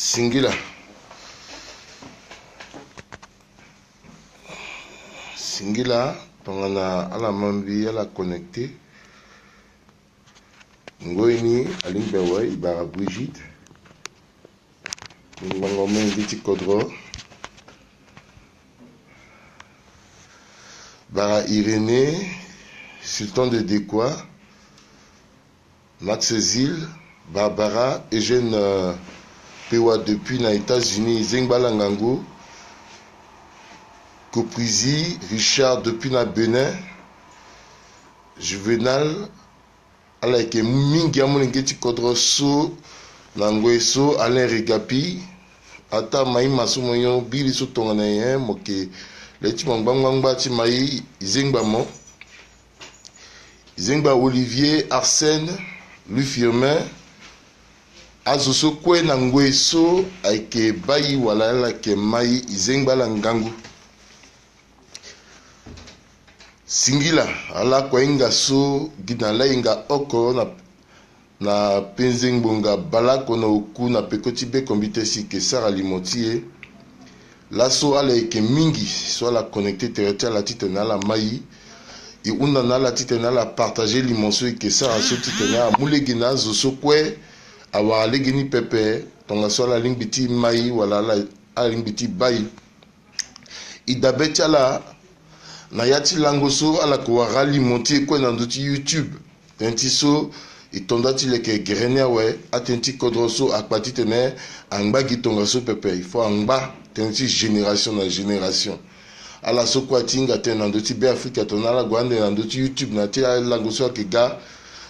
Singila. Singila, tongana ala mambi ala connecté. Ngoini alimbewa ibara Brigitte. Ngongome ngiti kodro. Bara Irénée, Sultan de Décois, Max Zil, Barbara, Eugène Pewa depuis les États-Unis, Zengbala Ngango, Koprizi, Richard depuis na Benin, Juvenal, Alaike Mingi Amonengeti Kodroso, Nangoeso, Alain Regapi, Ata Maïma Soumoyon, Bili Sotonganayen, Moke. Les Timangba Timaï, Zengba Olivier, Arsène, Louis Firmin, Azoso Kwe Nangweso, Aike Bayi Wala Ke Maï, Zengba Langangu. Singila, Ala Kwainga So, Ginala Inga Oko, na Penzengbonga, Balako na Oku, na Pekotibe Kombitesi, Kesara Limotie. Lasso alaike mingi soit la connecté territoire la titre na la maï et on a la titre na la partager l'imonceau et que ça a ce titre na moulegina zo kwe awa legini pepe tonga soit la ligne biti maï wala la ligne biti baï idabetia la na yati langoso ala ko rali monter kwe na ndoti YouTube tentiso itondati leke grenia we atenti kodroso akpati tene angba gitonga so pepe il faut angba tenti génération na génération ala sokwa tinga tena ndoti be Afrika tonala gwande na ndoti YouTube na te la goso ke ga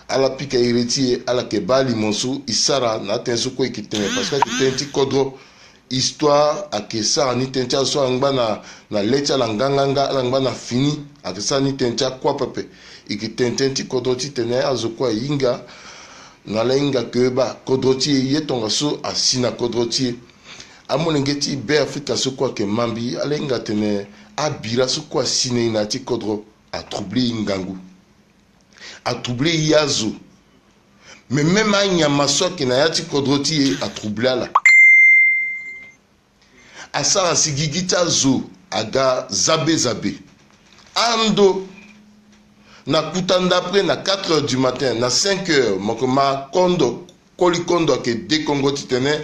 ala pika ireti ala ke bali monsu isara na tenso ko ekitene parce que tenti kodro histoire akesa ni tenti so angba na lecha la nganganga ala ngba na fini akesa ni tenti kwa pepe ikitenti kodroti tene azokwa inga na lenga keba kodroti yetonga so asina kodroti amonengeti be Afrika so kwa ke mambi alenga tene abira so kwa sine inati kodro a troubler ngangu a troubler yazo mais même anyama so ke na yati kodroti a troubler la asara sigigita zo aga zabe ando na kutanda après na 4h du matin na 5h mokoma kondo kolikondo ke dekongo titene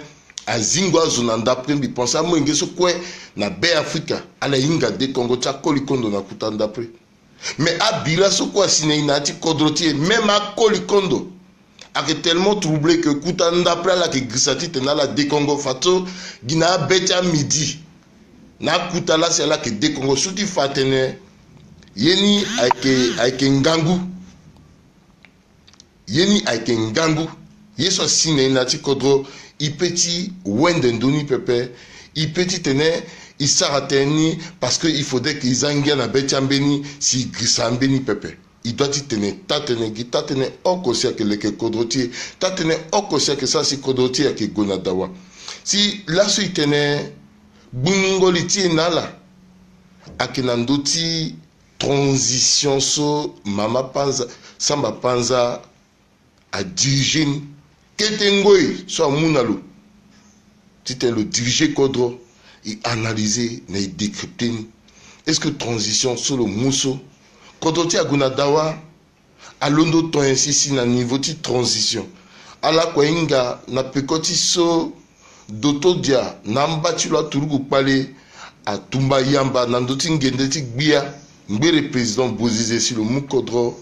azingwa zona d'après bi pensa mo ngeso kwe na be Afrika ala inga dekongo cha kolikondo na kutanda après mais abila so kwa sine inati kodroti même a kolikondo a tellement troublé que kutanda après la ke grisati tena la dekongo fato gina betia midi na kutala c'est là que dekongo souti fatene yeni aike ngangu yeso sine inati kodro ipeti wende ndoni pepe ipeti tene isarateni parce que il faudrait qu'ils angia na betiambeni si grisambeni pepe il doit tene tatene okosia ke leke kodroti tatene okosia ke ça si kodroti ya ke gonadawa si la so itene bungoliti nala akinandoti transition so mama panza samba panza a diriger ketengoi so amunalo tite le diriger kodro et analyser et décrypter est-ce que transition sur le muso kodro ti agunadawa alondo to ainsi na niveau ti transition ala kwa inga na pekoti so doto dia namba ti lo turugu pale atumba yamba na ndoti ngende ti gbia ngbere président Bozize si le mukodro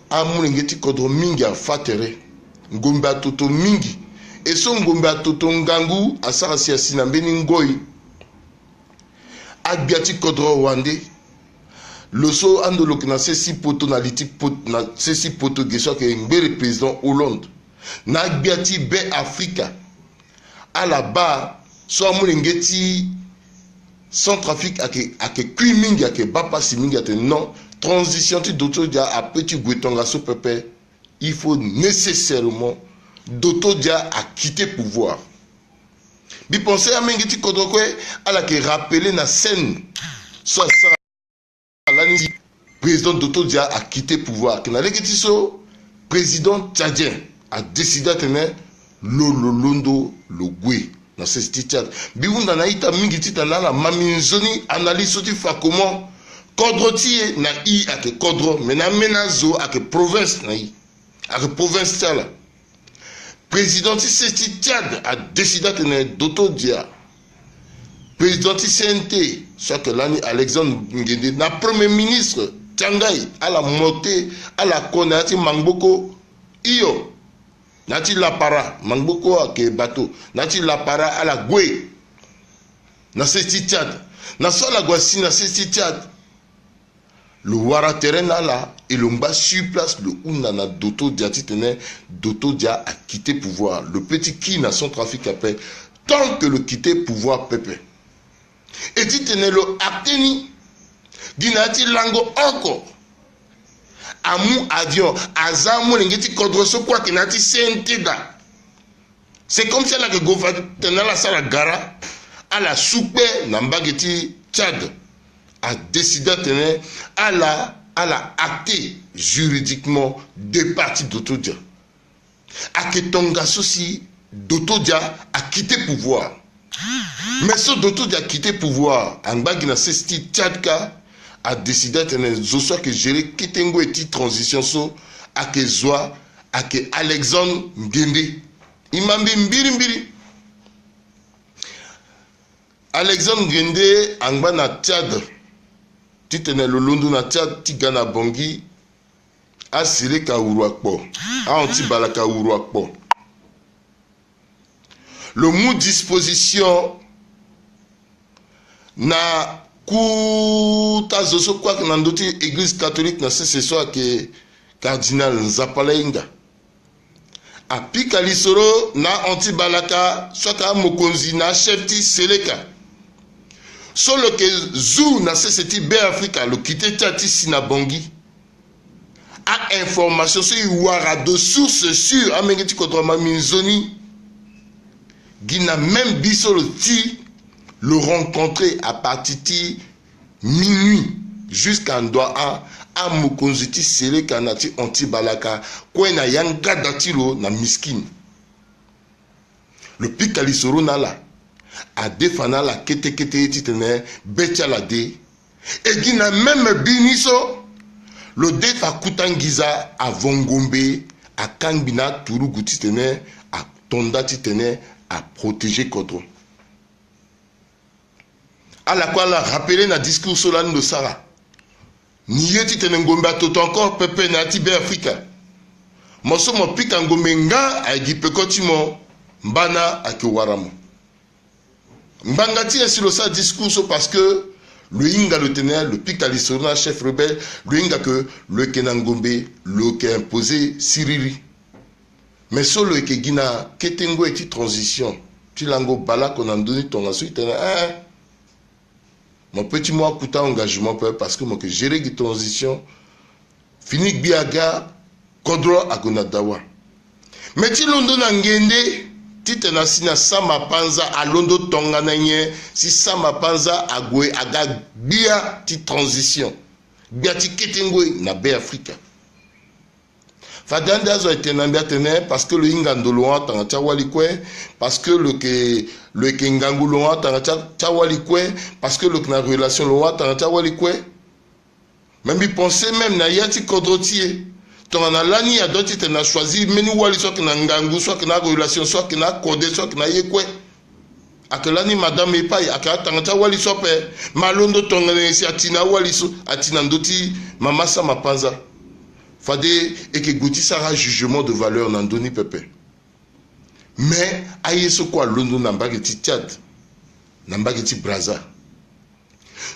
amunengeti kodro mingi afatere ngombe atoto mingi eso ngombe atoto ngangu asara siasi na mbeni ngoi agbiati kodro wande loso andoloki na sesi poto na liti poto na sesi poto geso ke ngbere président Hollande na agbiati be Afrika ala ba so amunengeti Centrafrique ake kui mingi ake bapa si mingi ate non transition ti doto dia a petit gwetonga so pepe il faut nécessairement doto dia a quitté pouvoir bi penser à mengiti kodokwe ala ke rappeler na scène so ça lani président doto dia a quitté pouvoir que na lekiti so président tchadien a décidé de tenir lololondo logwe na se Tchad biunda na ita mingi tita na la maminzoni analyse ti fa comment kodro ti na I ake kodro mais na menazo ake province na I ake province tala président ti se Tchad a décidé de Doto Dia président ti CNT soit que l'année Alexandre Ngende na premier ministre Tchangai à la montée à la Konati Mangboko iyo nati la para Mangboko ake bateau nati la para à la Gwe na se Tchad na so la Gwasi na se Tchad le wara terrain là et le mba sur place le unana Doto Dia titene Doto Dia a quitté pouvoir le petit qui n'a son trafic à paix tant que le quitter pouvoir pépé et titene le acteni dinati lango encore amu avion azamu lengeti kodroso quoi que nati sentida c'est comme ça là que gouvernement la sala gara à la soupe nambageti Tchad a décidé de tenir à la acté juridiquement des partis Doto Dia. A que Tonga Sosi, Doto Dia a quitté pouvoir. Mais ce Doto Dia a quitté pouvoir, en bas qui n'a cessé Tchadka a décidé de tenir Zosua que gérer Kitengo et transition so à que Zoa à que Alexandre Ngende. Imambi mbiri. Alexandre Ngende en bas na Tchad. Titene lolondo na Tchad tigana bongi asire ka uruakpo a anti balaka uruakpo le mot disposition na kuta zoso kwa na ndoti église catholique na ce soir que cardinal Nzapalainga apika lisoro na anti balaka soka mokonzi na chef ti seleka solo que Zou na ceci Africa le quitter Tati Sinabongi a information sur Iwara de sources sûres à Mengeti contre Maminzoni Guina même biso le rencontrer à partir de minuit jusqu'à Ndoa à Mokonziti Sele Kanati Antibalaka Kwena Yanga Datilo na Miskin le Pikalisoro Nala a défendre la kete titene betia la de et qui n'a même biniso le defa kutangiza a Vongombe a Kangbina Turugu titene a Tonda titene a protéger Kodro à la quoi la rappeler na discours solennel de Sarah niye titene ngombe toto encore pepe na tibe Africa moso mo pika ngombe nga a gipekotimo mbana akiwaramo Mbangati est sur le discours parce que le Inga le tenait, le Pikalisona, chef rebelle, le Inga que le Kenangombe, le qui a imposé Siriri. Mais solo que Guina, Ketengo et transition, tu l'ango bala qu'on a donné ton ensuite, mon petit mois coûta engagement parce que moi que gérer die transition, fini biaga, Kodro agonadawa. Mais tu l'on donne en Gende, tite na sina sama panza a londo tonga na nye si sama panza a gwe aga bia ti transition bia ti ketengwe na be Afrika fadande azo etenambia tene parce que le ingandolo anta chawali kwe parce que le kengangulo anta chawali kwe parce que le na relation lo anta chawali kwe même bi penser même na yati kodrotier ton alani a d'autres tu n'as choisi mais nous wali soit que na ngangu soit que na relation soit que na codé soit que na yekwe akelani madame epai akatanga wali soit pe malondo tongane si atina wali so atina ndoti mama sa mapanza fade et que goti sera jugement de valeur nandoni pepe mais ayeso quoi londo nambageti Tchad nambageti Braza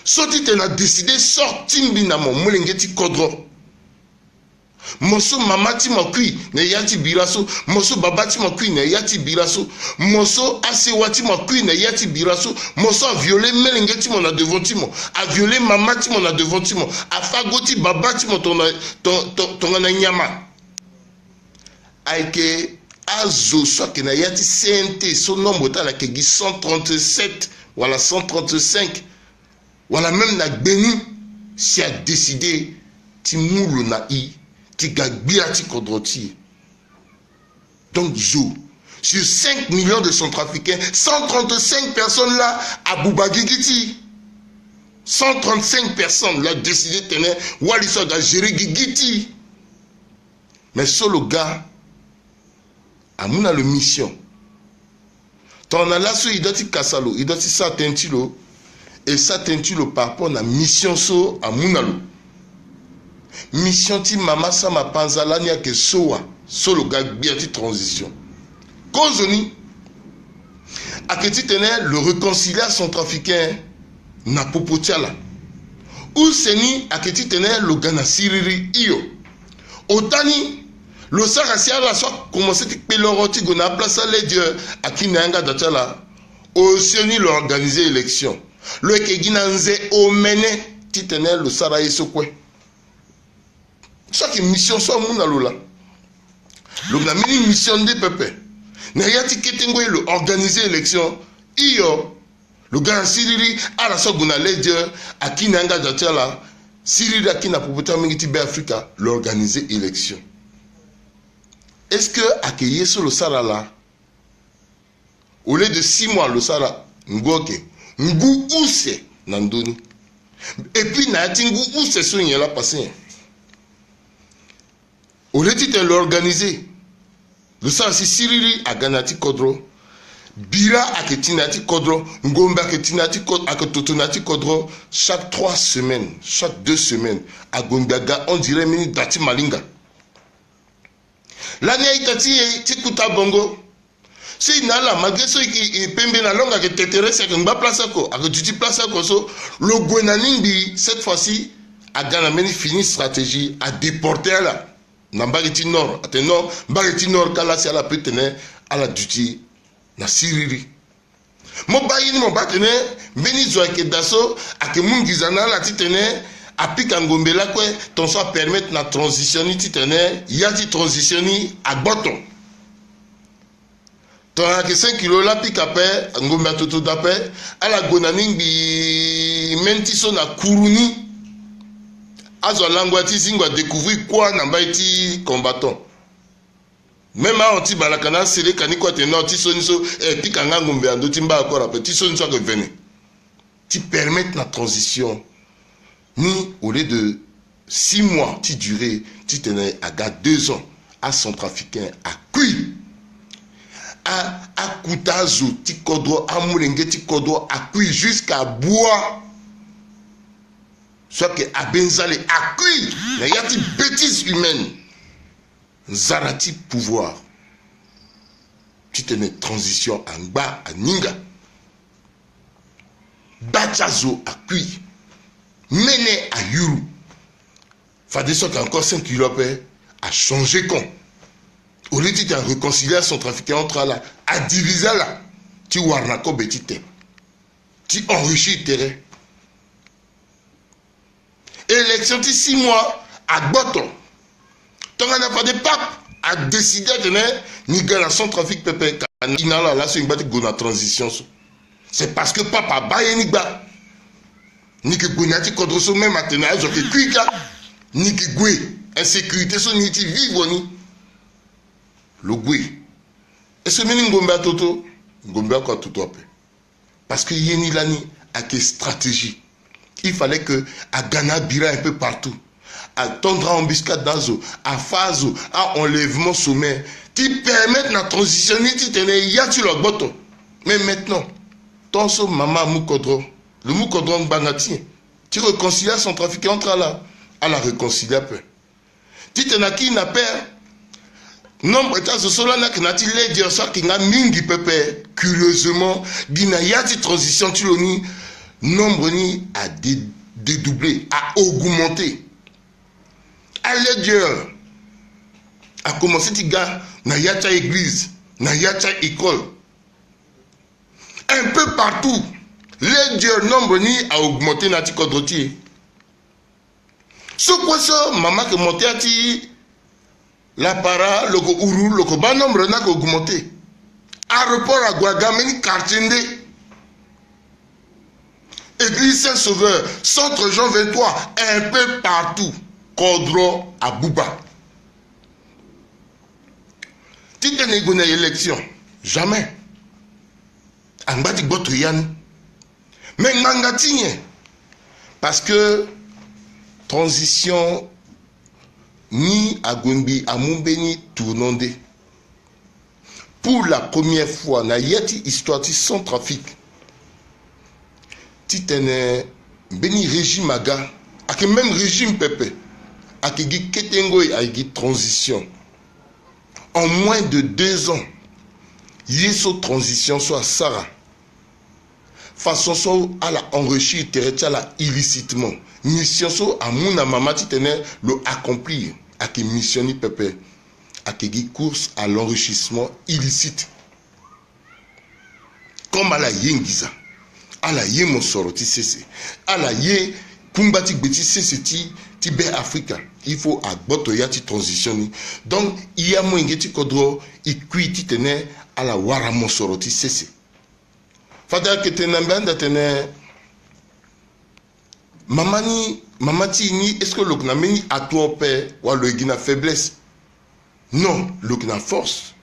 soti te na décidé sortir binamo mulengeti Kodro moso mamati makui ne yati biraso moso babati makui ne yati biraso moso asewati makui ne yati biraso moso a violé melengeti mon a devant timo a violé mamati mon a devant timo a fagoti babati mon ton na nyama aike azo soit que na yati CNT son nombre ta la kegi 137 voilà 135 voilà même na Beni si a décidé timulu na i ti gagbia ti kodroti donc zo Sur 5 millions de Centrafricains, 135 personnes là à Boubagigiti. 135 personnes là décidé de tenir Walliso à gérer Gigiti. Mais seul le gars, à mon la mission. Ton alasso il doit être kassalo, il doit être ça tentilo et ça tentilo par rapport à la mission so à munalo. Mission ti mama sa ma panzala nia que soa, solo gars bien ti transition. Kozoni a que tu tenais le réconcilier centrafricain na popotiala. Ou seni a que tu tenais le gana siriri iyo. Otani le Sarasial a soit commencé à peloroti gona place les dieux à qui n'anga datala. Osioni l'organiser élection. Le Keginanze au mené titenel le Saraye sokwe. Chaque mission soit mon alola. Le mini mission de pepe. N'ayati ketengo le organiser élection. Iyo le grand Siriri à la soit gona les dieux à qui n'anga datala. Siriri à qui n'a pas pu mingiti Africa l'organiser élection. Est-ce que accueillir sur le Sahara là, au lieu de 6 mois, le Sahara, Ngoke, Ngou Ousse, Nandoni. Et puis, Nati Ngou Ousse, c'est là passé. Au lieu de l'organiser, le Sahara, c'est Siriri à Ganati Kodro, Bira à Ketinati Kodro, Ngomba Ketinati Kodro, à Totonati Kodro, chaque 3 semaines, chaque 2 semaines, à Gombaga, on dirait Mini Dati Malinga. L'année Itati Tikuta Bongo. Si nala malgré ce qui pembe na longa que tetere c'est que place ko a que tu place ko so le gwenaningi cette fois-ci a gagné fini stratégie à déporter là na Mbagiti Nord ateno Mbagiti Nord kala si ala peut tenir à la duty na Siriri mo bayini mo batene beni zo ke daso a que mungizana la titene applique en Gombela quoi ton soit permettre na transitionner titene ya ti transitionner à bottom. Ton a que 5 kilos là pique après ngomba toto d'après à la gonaning bi mentiso na kuruni azo langwati zingwa découvrir quoi na baiti combattant même à anti balakana sele kaniko te no ti soniso e pique nga ngombe ando timba encore après ti soniso que venir ti permettre la transition ni au lieu de 6 mois ti durée ti tenait à 2 ans à Centrafricain à Kui à Koutazo ti kodro à Moulenge ti kodro à Kui jusqu'à Bois soit que à Benzale à Kui mais y a ti bêtises humaines zarati pouvoir ti tenait transition en bas à Ninga Bachazo à Kui mené à Yuru. Fadé soit encore 5 kilomètres à changer compte. Au lieu de réconcilier son trafiquant entre là, à diviser là, tu warnako betite. Tu enrichis le terrain. Élection de 6 mois à Boton. Tant qu'on n'a pas de pape à décider de niger la son trafic pépé. Inala là, c'est une bête de transition. C'est parce que papa baye nigba. Ni que Gounati Kodroso même maintenant, je fais Kuika, ni que Goué, insécurité, son niti vivre ni. Le Goué. Et ce mini Ngomba Toto, Ngomba quoi tout après. Parce que Yeni Lani a quelle stratégie. Il fallait que à Ghana Bira un peu partout, à tendre embuscade d'Azo, à Fazo, à enlèvement sommet, qui permettent la transition, tu tenais, y a tu le botton. Mais maintenant, ton so maman Moukodro. Le Moukodron Bangati, tu réconcilies son trafiquant entre là, à la réconcilier peu. Tu t'en as qui n'a pas, nombre de temps, ce sont là qui n'a pas les dire ça, qui n'a mingi pépé, curieusement, qui n'a pas de transition, tu l'as ni, nombre ni à dédoubler, à augmenter. À l'aide, à commencer, tu gars, n'a pas église, n'a pas école. Un peu partout. Les dieux nombre ni a augmenté nati kodroti. Ce quoi ça, maman que monté à ti la para, le go uru, le go bas nombre n'a augmenté. Aéroport à Guagame ni Kartende. Église Saint-Sauveur, Centre Jean 23, un peu partout. Kodro à Bouba. Tite négocié élection. Jamais. Angati Botoyan. Mais Ngangatine. Parce que transition ni à Gombi, à Mumbeni, tournondé. Pour la première fois, na yeti histoire sans trafic. Titene beni régime aga, ak même régime pepe, ak gi ketengo et ak transition. En moins de 2 ans, yeso transition soit Sarah. Façon so à la enrichir la illicitement. Mission so à mon maman titene le accomplir, ak missioni pepe. Akegi course à l'enrichissement illicite. Comme à la yengiza, à la ye monsoro ti sese, à la ye kumbati beti sese ti be Africa. Il faut à boto ya ti transitionner. Donc il y a moins ti kodro ikui ti tene à la wara monsoro ti sese. Fada que tenambanda tene mamati ni est-ce que l'ok na meni à toi père ou le gina faiblesse. Non, l'ok na force.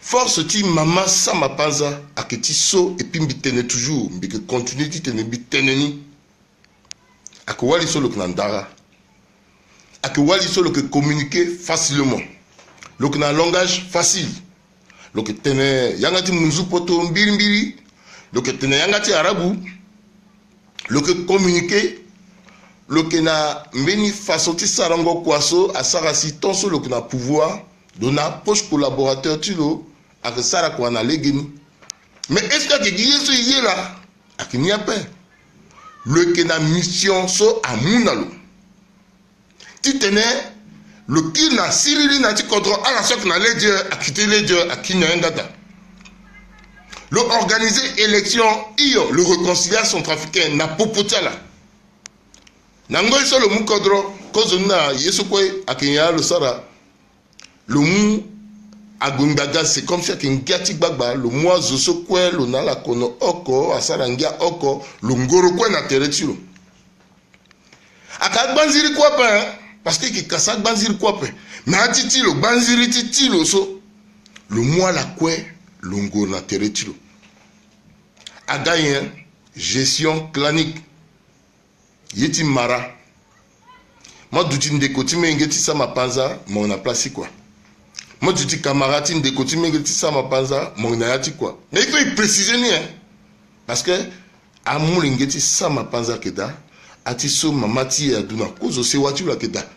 Force ti maman sa ma panza a que ti so et puis mbitene toujours, mbike continue ti tene biteneni. A que wali so l'ok na ndara. A que wali so l'ok communiquer facilement. L'ok na langage facile. L'ok tene yangati munzu poto mbiri. L'ok tene yangati arabu. L'ok communiquer. L'ok na mbeni façon ti sarango kwaso a sarasi tonso l'ok na pouvoir. Dona poche collaborateur tu lo a que ça quoi na legeni. Mais est-ce que tu dis ce y est là a qu'il n'y a pas le que na mission so a munalo. Tu tenais le qui na sirili na ti contrôle à la sorte na les dieux a quitté les dieux a qui n'a ngata. Le organiser élection iyo le réconciliation centrafricain na popotala. Nangoy so le mukodro cause na yeso kwe a kinya le sara. Le mou agumbaga c'est comme ça qu'un gati bagba le mois zoso kwe le na la kono oko asarangia oko le ngoro kwe na teretiro aka banziri kwa pa parce que ki kasa banziri kwa pa na titi le banziri titi le so le mois la kwe le ngoro na teretiro agayen gestion clanique yeti mara moi douti ndekoti me ngeti sa mapanza mon a placé quoi. Moi, je dis camarade, de côté, mais ça m'a pas ça, mon ayati quoi. Mais il faut y préciser, hein. Parce que, à mon lingeti, ça m'a pas ça, keda, atiso, mamati, aduna, cause se wa tu la keda.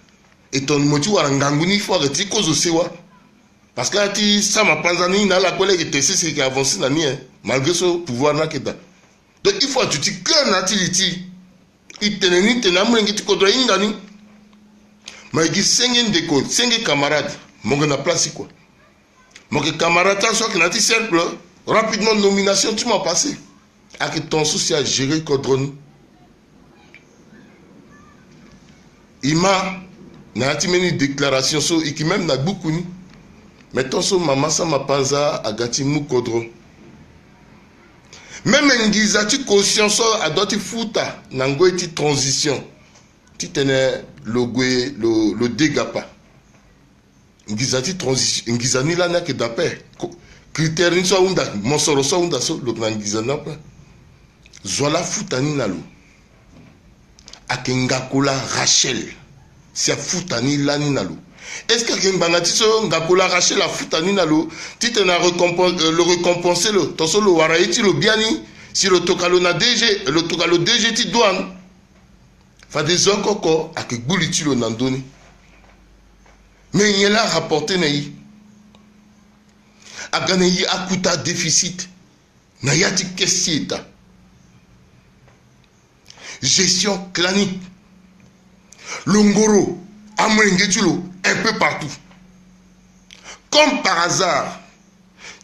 Et ton moti wa nganguni, faut arrêter cause se wa. Parce que, ati, ça m'a pas ça, ni na la collègue était c'est qui a avancé, na ni, hein. Malgré ce pouvoir, na keda. Donc, il faut, tu dis, que natiliti, il tenait, tenait, mon lingeti, kodra, ingani. Mais il dit, 5 de côté, 5 camarades. Mon gars n'a place quoi. Mon camarade, soit qu'il a dit simple, rapidement nomination, tu m'as passé. Avec ton souci à gérer Codron. Il m'a une déclaration sur et qui même n'a beaucoup ni. Mais ton so maman ça m'a pas à gâti mou Codron. Même en guisati conscience à d'autres fouta nango eti transition. Tu tenais le dégât pas. Ngizati transition ngizani la na ke d'après critère ni so unda monsoro so unda so le plan ngizana pa zola futani nalo akengakola Rachel c'est futani la ni nalo est-ce que ngangati so ngakola Rachel la futani nalo tite na le récompenser le to so le waraiti le biani si le tokalo na DG le tokalo DG ti douane fa des okoko akeguliti le nandoni. Mais il y a là rapporté naï. A gagné à coûta déficit. Nayati kessieta. Gestion clanique. Longoro, Amrengetulo, un peu partout. Comme par hasard,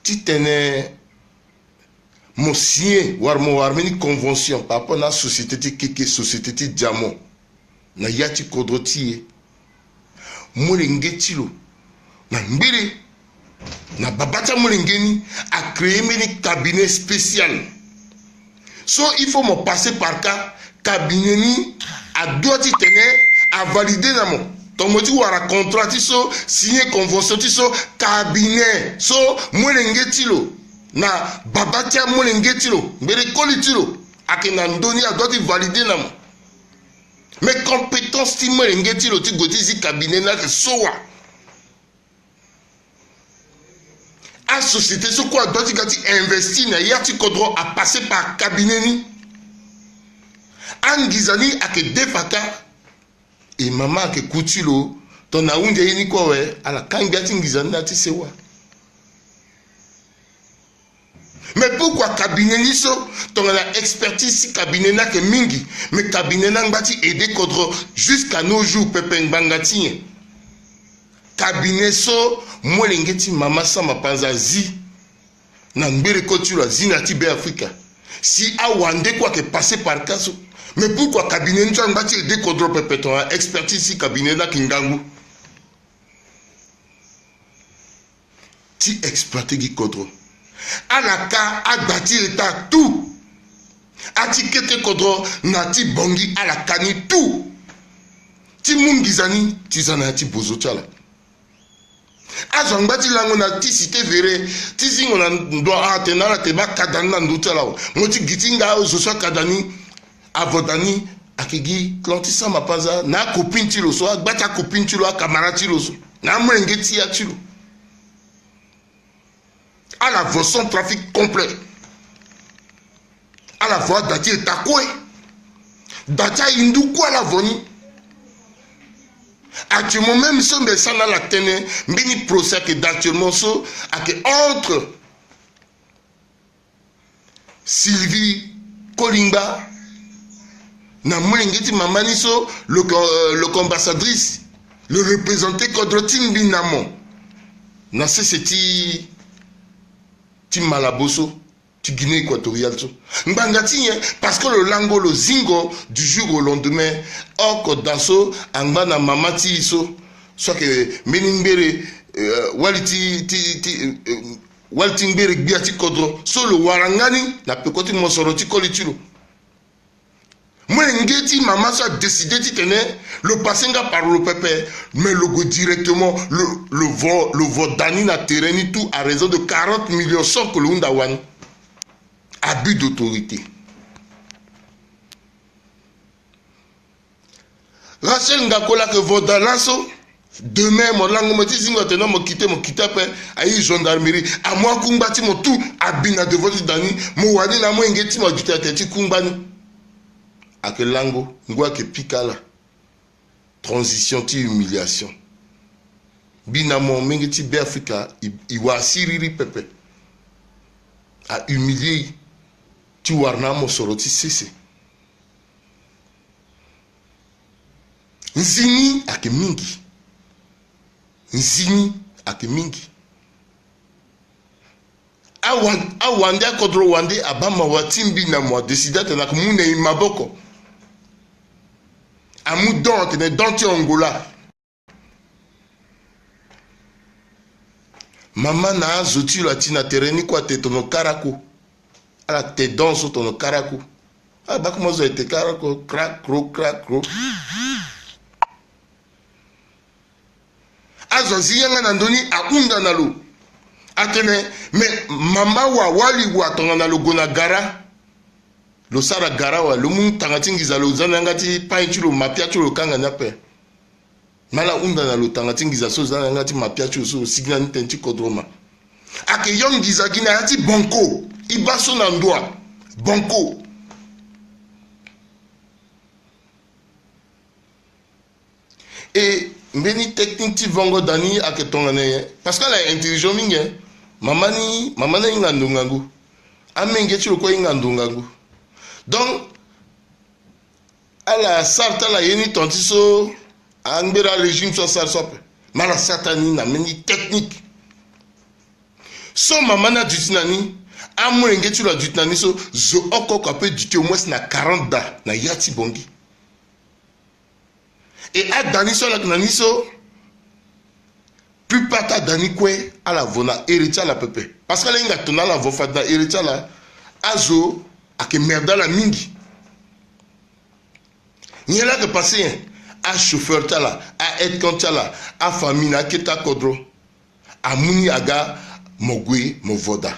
tu tenais mon sien, ou armeni convention, par rapport à la société qui société de diamant. Nayati kodrotiye. Molengetilo na mbiri na babata molengeni a créé un cabinet spécial. So il faut me passer par cas cabinet ni a doit y tenir à valider namo tomoti wara contrat tiso signé convention tiso cabinet so molenge tilo na babatia molenge tilo mbere koli tilo akena ndoni a doit valider na mo mais compétence ti molenge tilo ti goti zi cabinet na sowa a société so quoi doit gati investir na yati kodro a passer par cabinet ni angizani ake defaka et maman ake kutilo ton na unje yini kwa we ala kangati ngizani na ti sewa. Mais pourquoi cabinet ni so ton la expertise si cabinet na ke mingi mais cabinet na ngati aider kodro jusqu'à nos jours pepe ngangati cabinet so molengeti mama sama panza zi na mbere kotula zina ti be Africa si awande quoi que passer par caso. Mais pourquoi cabinet nous avons bâti des contrôles perpétuels, expertise si cabinet là kingangu. Ti exploiter qui contrôle. À la cas a bâti état tout. A ti kete contrôle nati bongi à la kani tout. Ti mungizani ti zana ti bozo chala. A zambati lango na ti cité verre ti zingo na ndo a tenala te ba kadana ndo chala. Moti gitinga o zo so kadani avodani akigi klantisa mapanza na copine tilo so agbata copine tilo a camarade tilo so na mrengeti ya tilo à la voie sans trafic complet à la voie dati etakwe dati indu kwa la voni actuellement même si on descend dans la tene mbini procès que d'actuellement so ake entre Sylvie Kolimba na mwengeti mamani so le ambassadrice le représenté contre Timbi Namo na c'est ti Malaboso ti Guinée équatoriale so mbangati parce que le lango le zingo du jour au lendemain oko daso anga na mamati so soit que menimbere waliti mbere biati kodro so le warangani na pekoti mosoroti kolitilo. Moi, maman a décidé de tenir le passenga par le pépé, mais le go directement, le vodani na terrain tout à raison de 40 millions sans que l'on dawan. Abus d'autorité. Rachel Ngakola que vodalaso, demain, mon langue me dit, moi, tenant, me quitter, aïe, gendarmerie, à moi, kumbati, mon tout, abina de votre dani, mon wadi, na moi, ngeti, moi, du tati, kumbani. A que lango ngwa ke pikala transition ti humiliation binamo mengeti be Africa iwa siriri pepe a humilier ti warna mo soroti sese nzini ake mingi awande akodro wande abama watimbi na mo décider na kumune imaboko amu donc ne donti Angola mama na zoti latina tereni kwa te tono karako ala te danso tono karako a ba comment ça été karako crack cro azozi yanga na ndoni akunda na lo atene mais mama wali tonga na lo gona gara lo sara garawa lo mun tangatingiza lo zanangati painchulo mapiachulo kanga nape mala unda na lo tangatingiza so zanangati mapiachulo so signa ntenti kodroma ake yongiza gina ati bonko ibaso na ndwa bonko et mbeni technique ti vongo dani ake tongane parce que la intelligent minge mamani ingandungangu amenge chulo ko ingandungangu. Donc, à la sarta la yeni tontiso, angbera régime so sarsop, mala satani na meni technique. So mamana dutinani, amwenge tu la dutinani so zo oko kapé duti au moins na 40 da na yati bongi. Et à dani so la nani so plus pata dani kwe à la vona héritier la pepe. Parce que l'inga tona la vofada héritier la azo ake merda la mingi. Nyela que passé a chauffeur tala, a aide quand tala, a famille na keta kodro, a muni aga mogwe movoda.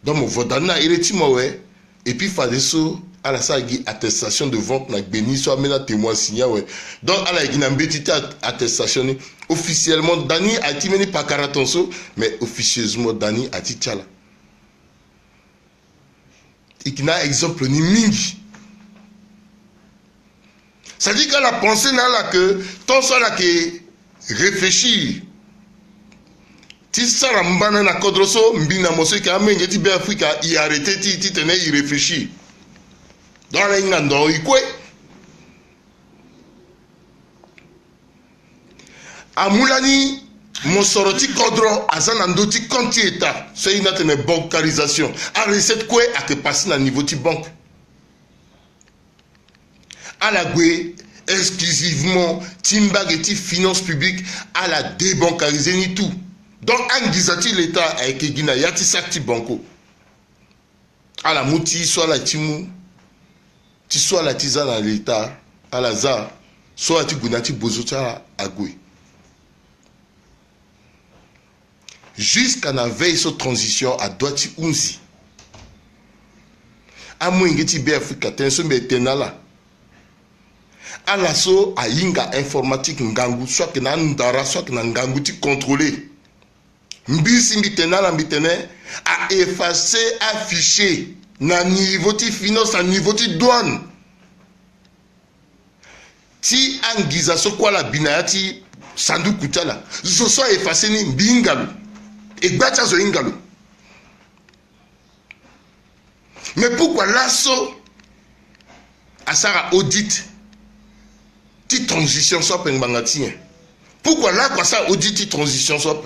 Donc movoda na ireti mowe, et puis fallait so à la sagi attestation de vente na béni soit mena témoin signé ouais. Donc à la gina mbetite attestation officiellement Dani a été mené par Karatonso, mais officieusement Dani a dit tchala. Et qui n'a exemple ni mingi. Ça dit qu'à la pensée n'a là que tant ça là que réfléchir. Si ça la mbana na kodroso mbina moso qui a mené ti be Afrique y arrêter ti tenait y réfléchir. Dans la ingando y quoi? A Moulani, mon soroti kodro, azanando ti compte état, c'est une bancarisation. A recette quoi a que passer à niveau ti banque. À la goué, exclusivement, timbageti finance publique, à la débancariser ni tout. Donc, en guisati l'état avec Guina, yati sakti banco. À la mouti, soit la timou, ti soit la tisane à l'état, à la za, soit la tigunati bozota à goué. Jusqu'à la veille sur transition à Douati Unzi. À Mouingeti Béafrika, tenso metenala. À l'assaut, à Inga informatique Ngangu, soit que Nandara, soit que Ngangu ti contrôlé. Mbisi mbitenala mbitene, à effacer, afficher, na niveau ti finance, na niveau ti douane. Ti angiza so kwa la binayati sandu kutala. Zo so effacer ni mbingalo. Et Batia Zoingalo. Mais pourquoi l'assaut à Sarah audit ti transition soit penbangatien? Pourquoi là quoi ça audit ti transition soit?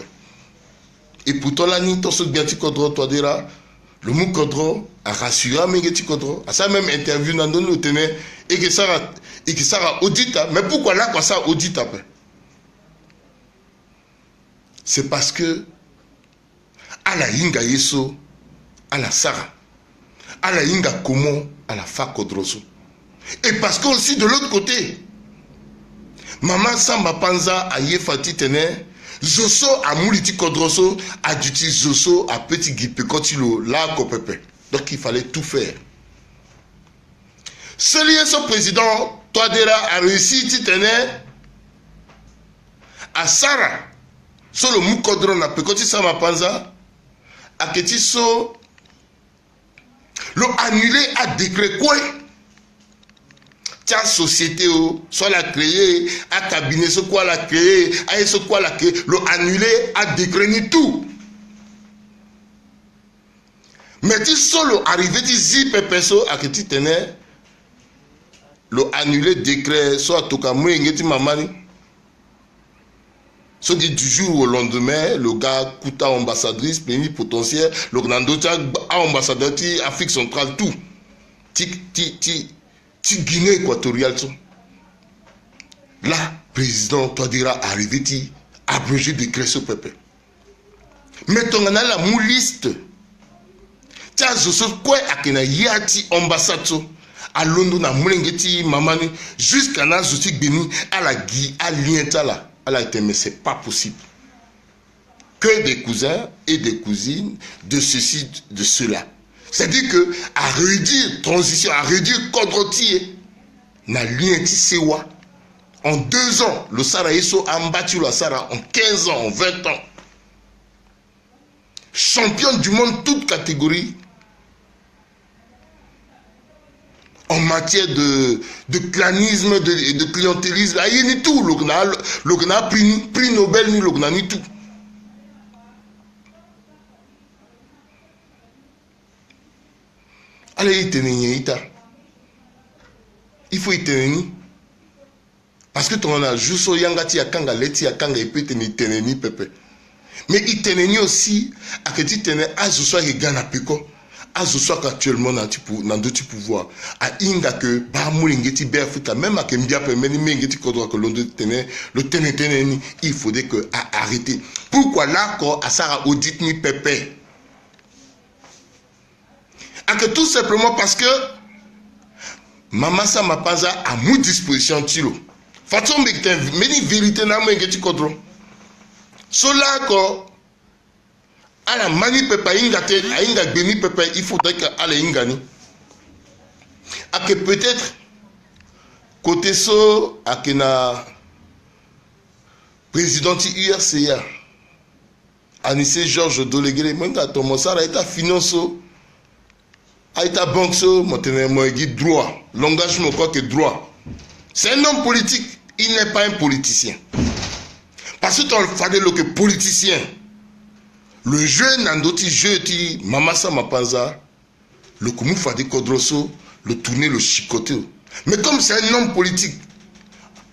Et pourtant là ni ton bien ti kodro toi dira le mot kodro a rassuré mais ti kodro à ça même interview dans le tenait et que ça audit mais pourquoi là quoi ça audit après? C'est parce que à la Inga Yeso, à la Sarah, à la Inga Komo, à la Fakodroso. Et parce que aussi de l'autre côté, Maman Samba Panza a Yefati Tene, Zoso a Mouliti Kodroso, a duti Zoso a Petit Guipe Kotilo, là Kopepe. Donc il fallait tout faire. Celui son président, Toadera, a réussi Titene à Sarah, sur le Moukodron, na Pekoti Samba Panza. Aketiso le annulé à décret quoi? Ta société soit la créée, à cabinet ce quoi la créée, à ce quoi la créée, le annulé à décret ni tout. Mais tu solo arrivé tu zi pepeso à que tu tenais le annulé décret soit tout comme moi ngeti mamani. Ce qui du jour au lendemain, le gars coûte à ambassadrice, plénipotentiaire, le Gnandotia à ambassadeur, Afrique centrale, tout. Ti Guinée équatoriale. Là, président, toi dira, arrivé, ti abrogé décret sur peuple. Mettons dans la mouliste. Tia zoso quoi à kena yati ambassade à Londres na moulengeti mamani jusqu'à na zoti beni à la Guy à lientala. Mais c'est pas possible. Que des cousins et des cousines de ceci, de cela. C'est-à-dire que à réduire transition, à réduire Kodrotier, n'a lien Sewa. En 2 ans, le Saraïso a battu la Sara en 15 ans, en 20 ans. Champion du monde, toute catégorie. En matière de clanisme, de clientélisme, il y a tout. Le a prix Nobel, ni tout. Allez, il faut y tenir. Parce que ton a juste yangati akanga leti akanga et puis tenir pepe. Mais il tenir aussi à que tu tenir à ce soit gana piko. Azosoak actuellement dans d'autres pouvoirs à inga que ba mulingeti Béafrika même à Kembia permeni mengeti kodwa que l'on tenait le tenir il faudrait que à arrêter. Pourquoi là quoi à Sarah audit ni pépé à que tout simplement parce que Maman Samba Panza a mou disposition tilo façon meni vérité na mo ngeti kodro sola ko ala mani pepa inga te inga beni pepa il faudrait que ala ingani a que peut-être côté so akena président URCA Anissé Georges Dolégué mwenga tomosara eta finance eta banque so maintenant moi droit l'engagement quoi que droit c'est un homme politique, il n'est pas un politicien parce que il fallait que politicien le jeune andoti jeu ti mamasa mapanza le komu fade kodroso le tourner le chicoter mais comme c'est un homme politique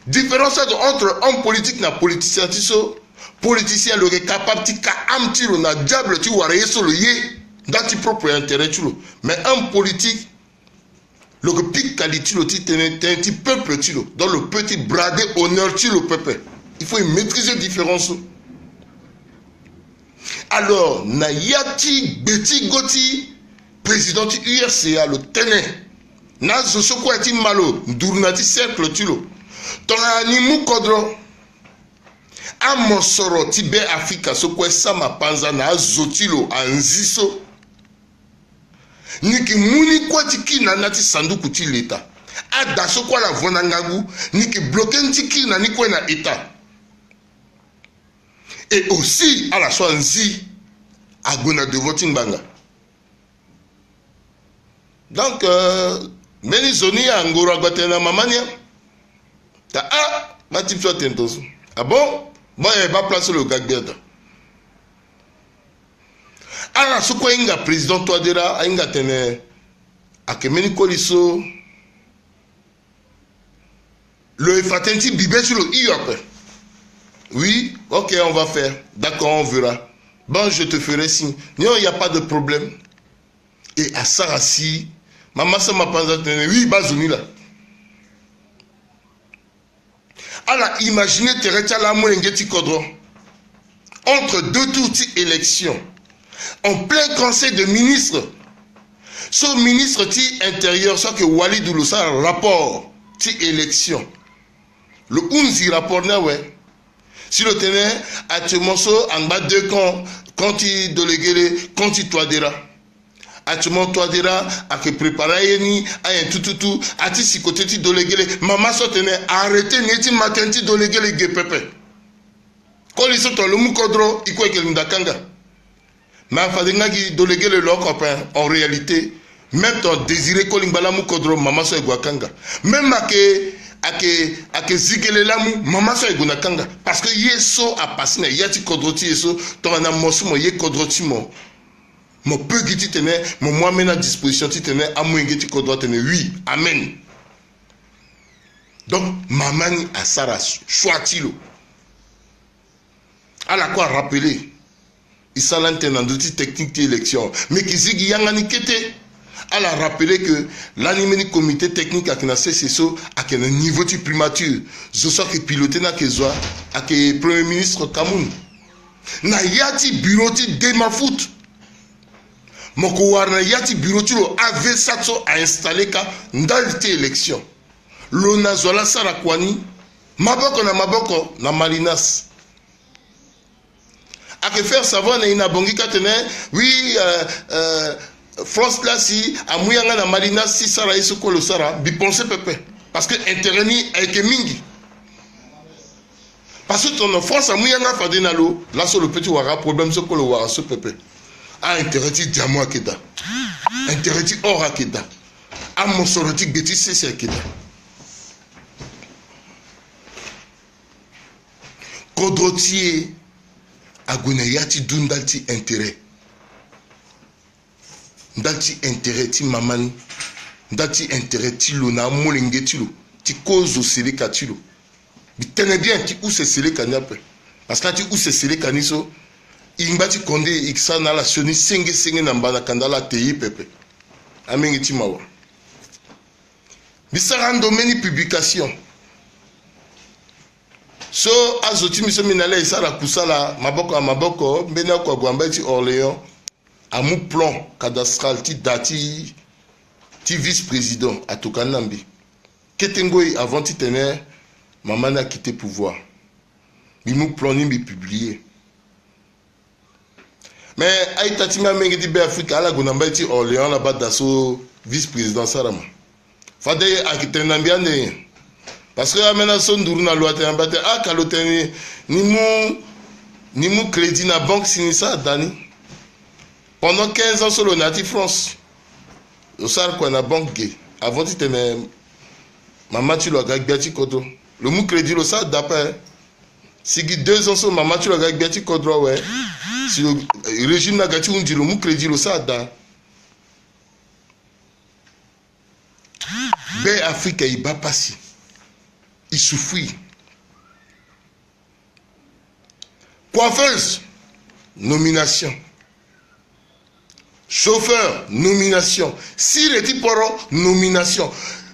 différence entre homme politique na politicien tiso politicien le capable ti ka am ti lo na diable ti wara yeso le ye dans ti propre intérêt ti lo mais homme politique le pic qualité le ti un petit peuple ti lo dans le petit brader honneur ti le peuple il faut maîtriser différence. Alors na yati beti goti président ti URCA le tenait na zo soko ti malo ndurnati cercle ti lo tona ni mukodro amosoro ti be Afrika soko sama panza na zotilo anziso niki muni kwa ti kina na ti sanduku ti leta ada soko la vona ngagu niki bloquer ti kina ni kwa na état et aussi à la soinzi à gona de voting banga donc meni zoni ya ngoro gbatena mamania ta ma type soit tentoso ah bon moi il va placer le gagberda ala soko inga président Touadéra inga tene akemeni koliso le fatenti bibé sur le iop. Oui, ok, on va faire. D'accord, on verra. Bon, je te ferai signe. Non, il n'y a pas de problème. Et à Sarassi, maman, ça m'a pas entendu. Oui, Bazouni là. Alors, imaginez, entre deux tours d'élection, en plein conseil de ministres, ce ministre intérieur, soit que Walid Ouloussa, rapport d'élection. Le 11 rapport, ouais. Si le tenait actuellement en bas de quand il délégué quand il Touadéra actuellement Touadéra a que préparer ni a un tout a ti si côté ti délégué maman so tenait arrêter neti matin ti délégué les gepepé quand ils sont le mukodro il quoi que ndakanga mais fadenga qui délégué le leur copain en réalité même ton désiré kolimbala mukodro maman so egwakanga même ake zigele lamu mama so eguna kanga parce que yeso a passé na yati kodroti yeso to na mosu mo ye kodroti mo peu giti tene mo moi mena à disposition ti tene amu ngiti kodroti tene oui amen donc mamani asara choitilo ala quoi rappeler isalante na ndoti technique d'élection mais kizigi yangani kete. Elle a rappelé que l'animé du comité technique a financé à un niveau de primature. Je sais que piloté na kezwa à que premier ministre Cameroun. Na yati bureau de Demafoot. Moko warna yati bureau de avait satso a installé ka ndalite élection. Lona zola sarakwani maboko na Malinas. A que faire savoir na inabongi katene oui France là si à Mouyanga na Marina si Sara Isoko le Sara bi penser pepe parce que intérêt ni avec mingi parce que ton France à Mouyanga fadenalo là sur le petit wara problème ce que le wara ce pepe a intérêt ti diamant akeda intérêt ti or akeda a mon soroti beti c'est akeda kodrotier agunayati dundalti intérêt ndati intérêt ti mamani ndati intérêt ti lo na molenge ti lo ti kozo seleka ti lo bitene bien ti ou se seleka ni après parce que ti ou se seleka ni so ingba ti konde iksa na la soni senge na mbana kandala teyi pepe amengi ti mawa bisara ndomeni publication so azoti miso minala isala kusala maboko mbena kwa gwamba ti Orléans amu plan cadastral ti dati ti vice-président à Tokanambi. Ketengoi avant ti tener maman n'a quitté pouvoir. Il m'a plané, il publié. Mais Aïtatima Mengedi Afrique, à la Gonambati Orléans, là-bas, d'assaut vice-président Sarama. Fadé a quitté Nambiane. Parce que maintenant, son dourna loi, ah, Kaloteni, ni mon crédit na banque sinisa, Dani. Pendant 15 ans, sur le Natif France, le sar quoi na banque gay. Avant, tu tenais, maman, tu l'as gagné, Kodro. Le mot crédit, le sar d'après. Si 2 ans, sur maman, tu l'as gagné, Kodro, ouais. Si le régime n'a gagné, on dit le mot crédit, le sar d'après. Ben Afrique, il va passer. Il souffre. Coiffeuse, nomination. Chauffeur, nomination. Si les types nomination.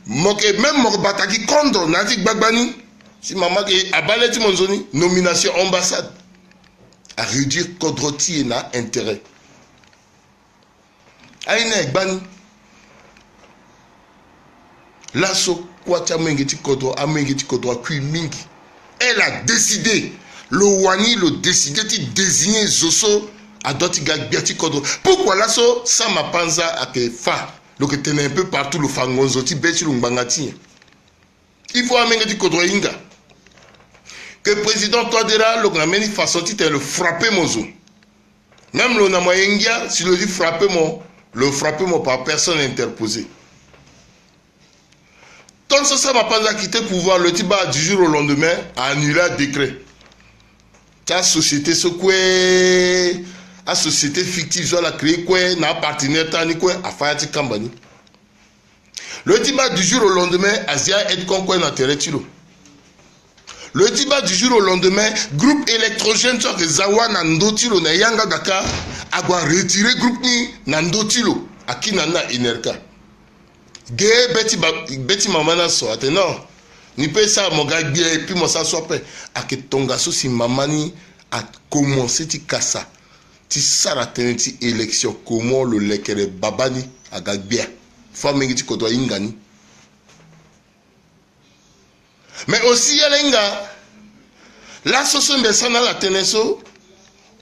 Même Mokbataki Kondo, Nadik Bagbani. Si maman qui a balayé mon zone, nomination ambassade. À réduire Kodroti et n'a intérêt. Aïna Ekbani. Là, elle a décidé, le Wani le décidé de désigner Zoso à Dotiga Biati Kodro. Pourquoi là, ça m'a pensé à que fa, le que tenait un peu partout le fangonzoti, Beti Lumbangati. Il faut amener du Kodro Inga. Que le président Touadéra, le ramène façon de le frapper mon zo. Même le Namoyengia, si le dit frapper mon par personne interposée. Tant que ça m'a pas quitté le pouvoir, le Tiba du jour au lendemain a annulé le décret. La société la société fictive, soit la créé quoi, n'a partenaire tani quoi, a fait un Kambani. Le Tiba du jour au lendemain, Asia est con quoi d'intérêt tilo. Le Tiba du jour au lendemain, groupe électrogène soit que Zawa Nando Tilo na Yanga Dakar, a retiré groupe ni Nando Tilo, à qui nana Inerka. Beti maman so non ni peut ça mon gars bien et puis moi ça soit prêt à que ton garçon si maman ni a commencé ti kassa ti sara teneti élection comment le lekere babani a gagbia femme ngi ti ko to ingani mais aussi yalenga la soso mbesana la teneso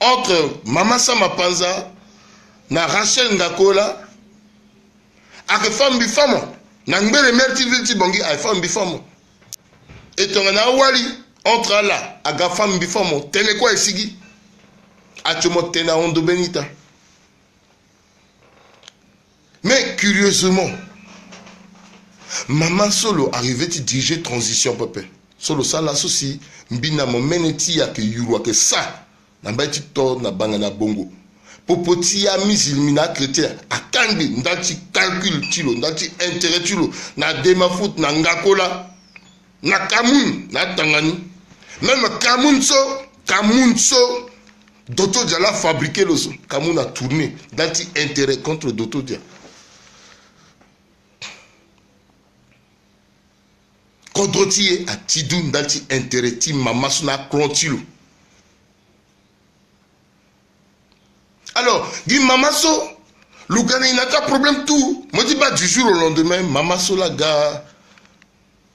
entre maman Sama Panza na Rachel Ngakola a femme bifamo na ngere merti vilti bongi a femme bifamo et on a wali entre là a femme bifamo tene quoi esigi a tumo tena ondo benita. Mais curieusement maman solo arrivé à diriger transition papa solo ça là souci mbina mo meneti ya ke yuru ke ça na bati to na banga na bongo popoti ya musulmana chrétien akangi ndati calcul tilo ndati intérêt tilo na dema foot na ngakola na kamun na tangani même kamunso Doto Dia l'a fabriqué le son kamun a tourné ndati intérêt contre Doto Dia Kodroti a tidou ndati intérêt ti mama suna klontilo. Alors, dit Mamaso, le Ghana il n'a pas de problème tout. Moi dis pas du jour au lendemain, Mamaso la gars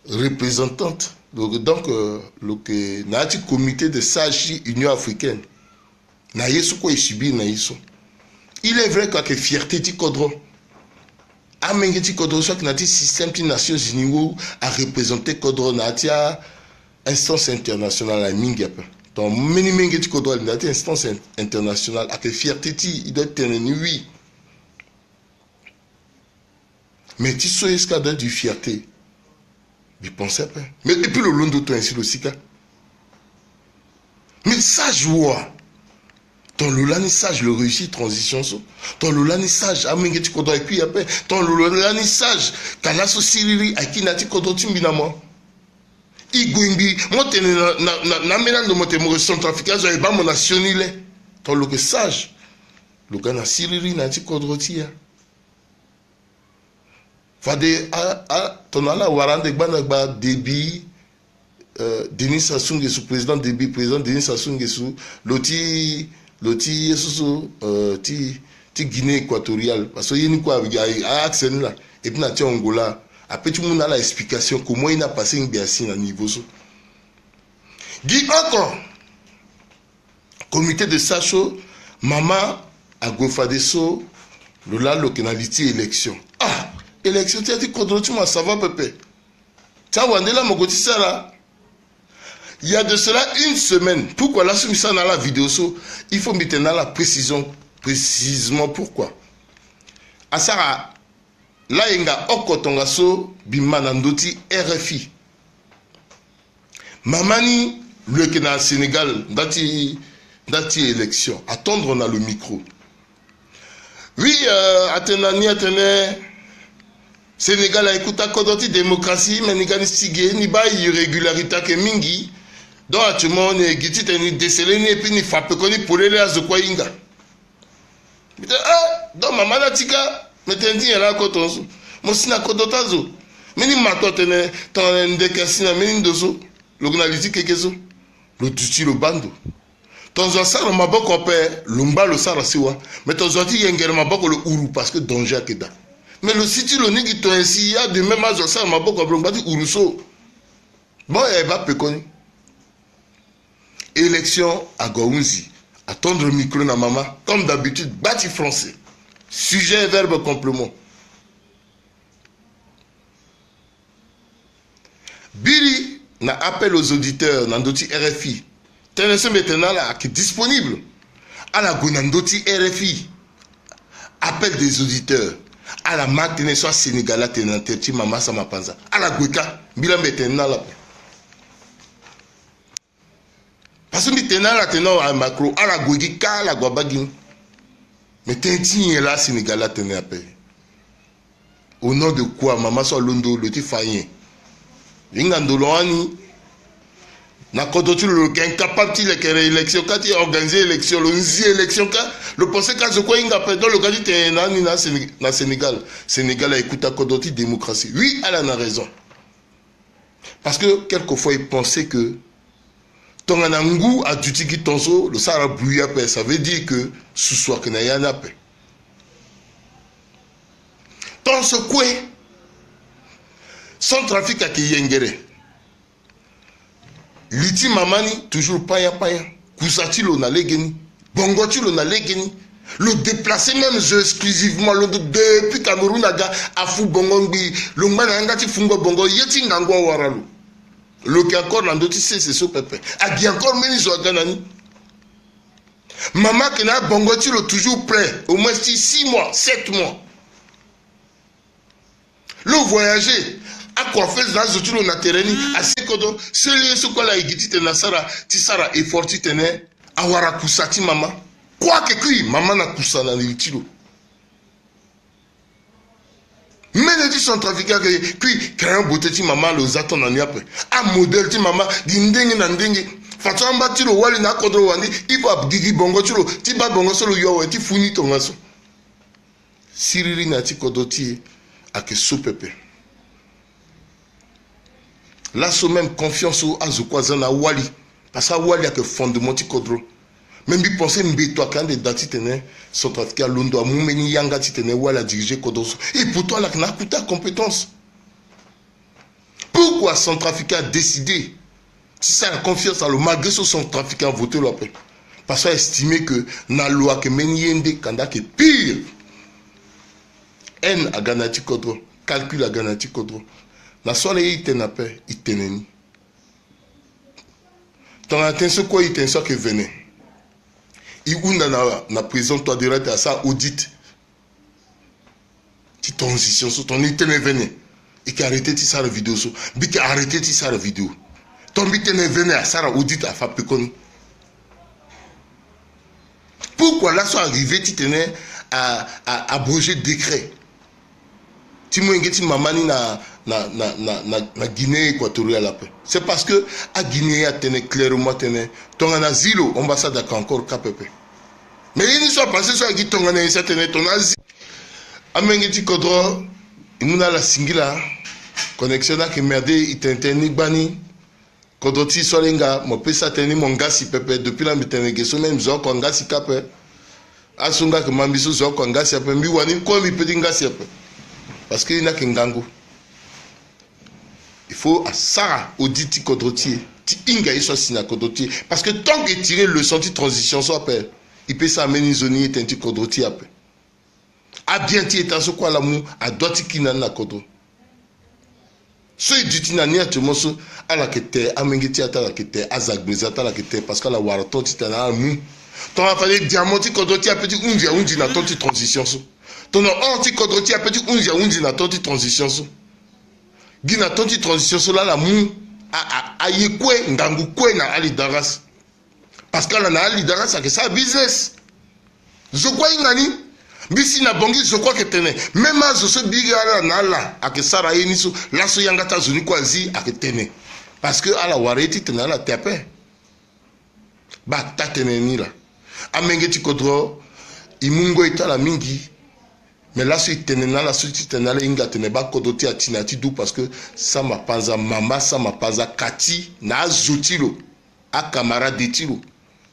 représentante. Donc le nati comité de sages Union africaine. Na yesu ko ishibi na yesu. Il est vrai que fierté ti kodro. Amenge ti kodro soit que nati système ti Nations Unies a représenté kodro natia instance internationale à Mingiap. Donc, meni tu dois une instance internationale avec fierté, il doit être oui. Mais tu sais ce qu'il y a de fierté. Je pensais pas. Mais et puis le long de toi ainsi le sika. Mais ça joie. Ton lolani sage le réussit transition so. Ton lolani sage amenge tu dois et puis après ton lolani sage kanaso siriri akinati kodo timbina moi. Igwimbi, moi na mena de monter mon centrafricain, j'avais pas mon nationaliste. Tant le sage, le gars na Siriri na ti kodroti ya. Fade ton ala warande gba Déby Denis Sassou Nguesso président Déby président Denis Sassou Nguesso loti yesuso ti Guinée équatoriale parce que yeni quoi a accès là et puis na ti Angola. Après tout le monde a l'explication comment il a passé une biassine à niveau. Guy encore. Comité de Sacho, maman a gofade so, le lalo qui n'a liti élection. Ah, élection, tu as dit qu'on doit ça va, pépé. Tiens, Wandela, mon côté, ça là. Il y a de cela une semaine. Pourquoi la soumission dans la vidéo, il faut mettre dans la précision, précisément pourquoi. À Sarah, là, il y a Okotonga so, Bimanandoti, RFI. Mamani, le qui est dans le Sénégal, dati élection. Attendre, on a le micro. Oui, Athénani, Sénégal a écouté à Kodoti démocratie, mais n'y a stigé, ni pas irrégularité que mingi. Donc, actuellement, on est guiti, ni décelé, ni puis ni frappé, ni pour les à Zokwainga. Donc, maman a tika, mais t'es dit, elle a coton. Moi, si n'a kodotazo. Mais ni mato, t'en décassina, mais ni dozo. L'organalité, quelque chose. Le tuti, le bando. Ton zoasar, ma boko, le mba, le sarasiwa. Mais ton zoati, yengere, ma boko, le ourou, parce que danger à Keda. Mais le site, le nigi, ton ainsi, il y a de même à zoasar, ma boko, le mba, dit ourousso. Bon, elle va péconi. Élection à Gounzi. Attendre le micro na maman. Comme d'habitude, bâti français. Sujet, verbe, complément. Billy n'a appel aux auditeurs Nandoti RFI. Tenez maintenant là qui est disponible. À la Gonandoti RFI. Appel des auditeurs. À la matinée soit Sénégala tenanterti maman samapanza. À la Gweka. Bila maintenant là. Parce que maintenant là tenant à macro. À la Gweka la Gwabagin. Mais Tintin est là Sénégala tenant appel. Au nom de quoi maman soit Londo le tifayen. Ingandoloani na kodotu le incapable de faire élection quand il organiser élection élection le procès quand je crois inga dans le cas du na Sénégal a écouté kodoti démocratie. Oui, elle en a raison. Parce que quelquefois il pensait que ton anangu a duti qui tonso le sara bouilla paix, ça veut dire que sous soir que na yana paix. Ton ce quoi sans trafic à Kiyengere. Liti mamani, toujours paya. Kousatilo na legeni. Bongotilo na legeni. Le déplacer même exclusivement. Depuis Cameroun à Fou Bongongbi. Le Manangati Fungo Bongo. Yeti Ngangwa Waralu. Le qui encore n'andoti c'est ce pépé. Agi encore meni zoganani. Maman qui n'a Bongotilo toujours prêt. Au moins 6 mois, 7 mois. Le voyager. A quoi faire dans ce tour na terreni à ce que celui ce qu'on a igiti te nasara tisara et forti tene awara kusati mama quoi que kui mama na kusana ni tilo mais les gens sont trafiqués que kui créer beauté ti mama les attend na niape a modèle ti mama dindengi na ndengi fatamba tilo wali na kodro wandi ipo abgigi bongo tilo ti ba bongo solo yo ti funi tongaso siriri na ti kodoti a que soupepe. Là, c'est même confiance au Azukwazana Wali. Parce que Wali a que fondement de Kodro. Même si pensez que toi, quand les dates tenaient, sont trafiqués à Londo, à Moumeni Yanga, tenaient Wali à diriger Kodro. Et pourtant, la Knakuta compétence. Pourquoi son trafiquant a décidé, si ça a confiance à le malgré son trafiquant a voté la paix? Parce qu'il a estimé que la loi que Menyende Kanda qui est pire. N à Ganati Kodro. Calcul à Ganati Kodro. La soirée, il n'a pas, il tenait. Ton attention, quoi, il t'en que venait. Il ou na prison, toi, direct à ça, audit. Tu transition sur ton éternel venait. Et qui a arrêté ça la vidéo. Et qui a arrêté ça la vidéo. Ton éternel venait à ça, audit à Fapekon. Pourquoi là, soit arrivé, tu tenais à abroger le décret. Tu m'as dit, mamani na Guinée équatoriale. C'est parce que à Guinée, tenait clairement, tenait ton asile, ambassade encore KPP. Mais il ne soit passé sur la Guinée, ton asile, ton asile. Amengeti Kodro, il m'a la singila, connexion là qui merde, il t'interdit bani. Kodoti solenga, mon père ça tenait mon gars si pepe, depuis la mitene, so même zo konga si kape. Asunga que mambiso zo konga si pepe, mi wani quoi mi petit nga si pepe. Parce qu'il n'a qu'un gango. Il faut à Sarah, auditi Kodrotier. ti inga iso sina kodoti parce que tant que tirer le senti transition so appelle il peut s'amener zoni tenti kodoti après a bien ti etanso kwa lamu a doti kinana na kodo so iditi na ni atomoso ala kete amengeti ata la kete azagbeza ata la kete parce que la warato ti tana mu ton a fallu diamant kodoti a petit unji na tenti transition so ton anti kodoti a petit unji na tenti transition so gina tenti transition so la mu a yekwe ngangu kwe na ali daras parce que la na ali daras que ça business je crois ingani bisi na bongi je crois que tene même azo so biga na la a que sara yeniso la so yangata zuni kwazi a que tene parce que ala wareti tena la tepe ba tatene ni la amengeti kodro imungo itala mingi mais là, si tu es là, si tu es là, tu es pas kodoti atinati dou parce que ça m'a pas à maman, ça m'a pas à Kati, na zotilo, à camarade de tilo,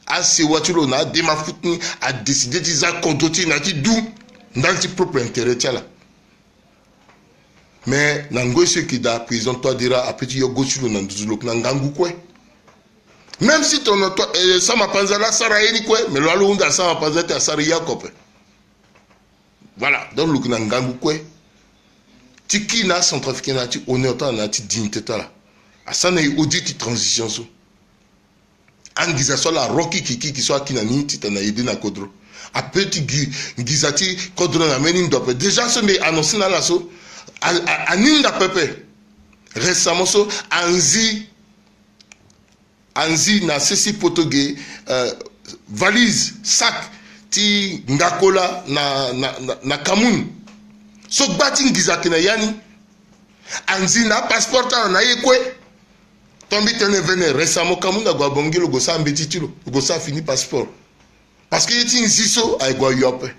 à sewatilo, na demafoutni, à décider de kodoti nati dou dans tes propres intérêts là. Mais nango ce qui da prison toi dira après tu yogo tilo nanduzulo nangangu quoi. Même si ton ça m'a pas à la saraïni quoi, mais là l'onda ça m'a pas à saria copain. Voilà, donc le Ngangu kwe, tiki na centrafricain na ti honneur ta na ti dignité ta la. Asa na audit transition so. Angiza so la rocky qui soit qui na ni ti na aidé na kodro. A petit gizati kodro na meni ndope. Déjà so me annoncé na la so aninda pepe. Récemment so anzi na ceci potoge valise sac ti ngakola na Kamun so bati ngizaki na yani anzi na passeport na yekwe tombi tene vene récemment Kamun na gwabongilo go sa mbeti tilo go sa fini passeport parce que yeti nziso ay gwa yope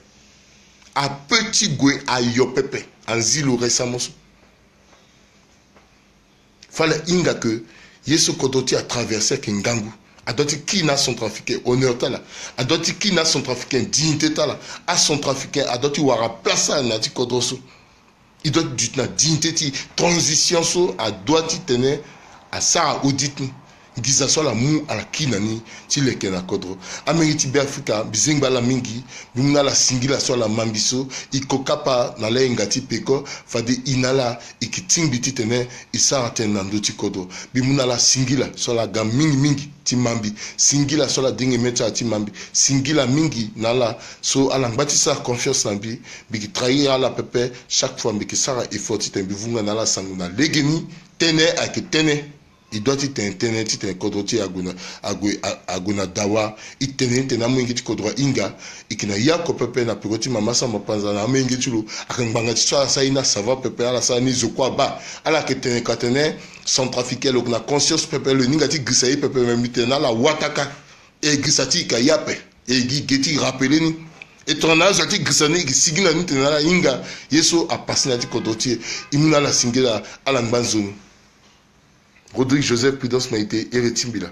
a petit gwe a yopepe anzi lo récemment so fallait inga que yeso kodoti a traversé kingangu adoti qui n'a son trafiqué honneur tala adoti qui n'a son trafiqué dignité tala a son trafiqué adoti wara place na ti kodroso il doit du na dignité ti transition so adoti tener a ça audit giza so la mu ala kinani ti leke na kodro ameriti be afrika bizingba la mingi bimuna la singila so la mambiso ikokapa na le ngati peko fade inala ikitingbiti tener isa tenando ti kodro bimuna la singila so la gam mingi ti mambi singila so la dinge mecha ti mambi singila mingi na la so ala ngati sa confiance na bi biki trahir ala pepe chaque fois biki sara effort ti tembi vunga na la sanguna legeni tener ak tener il doit être internet ti te kodroti aguna dawa internet na mwingi ti kodro inga ikina yako pepe na pekoti mama sa mapanza na mwingi ti lo akanganga ti so sa ina sava pepe ala sa ni zokwa ba ala ke tene katene centrafricain lo na conscience pepe le ninga ti grisa yi pepe même tena la wataka e grisa ti ka yape e gi geti rappeler ni étonnage ati grisani gi sigina ni tena la inga yeso a passé na ti kodroti imuna la singela ala ngbanzoni Rodrigue Joseph Prudence Maïté, Eretimbila.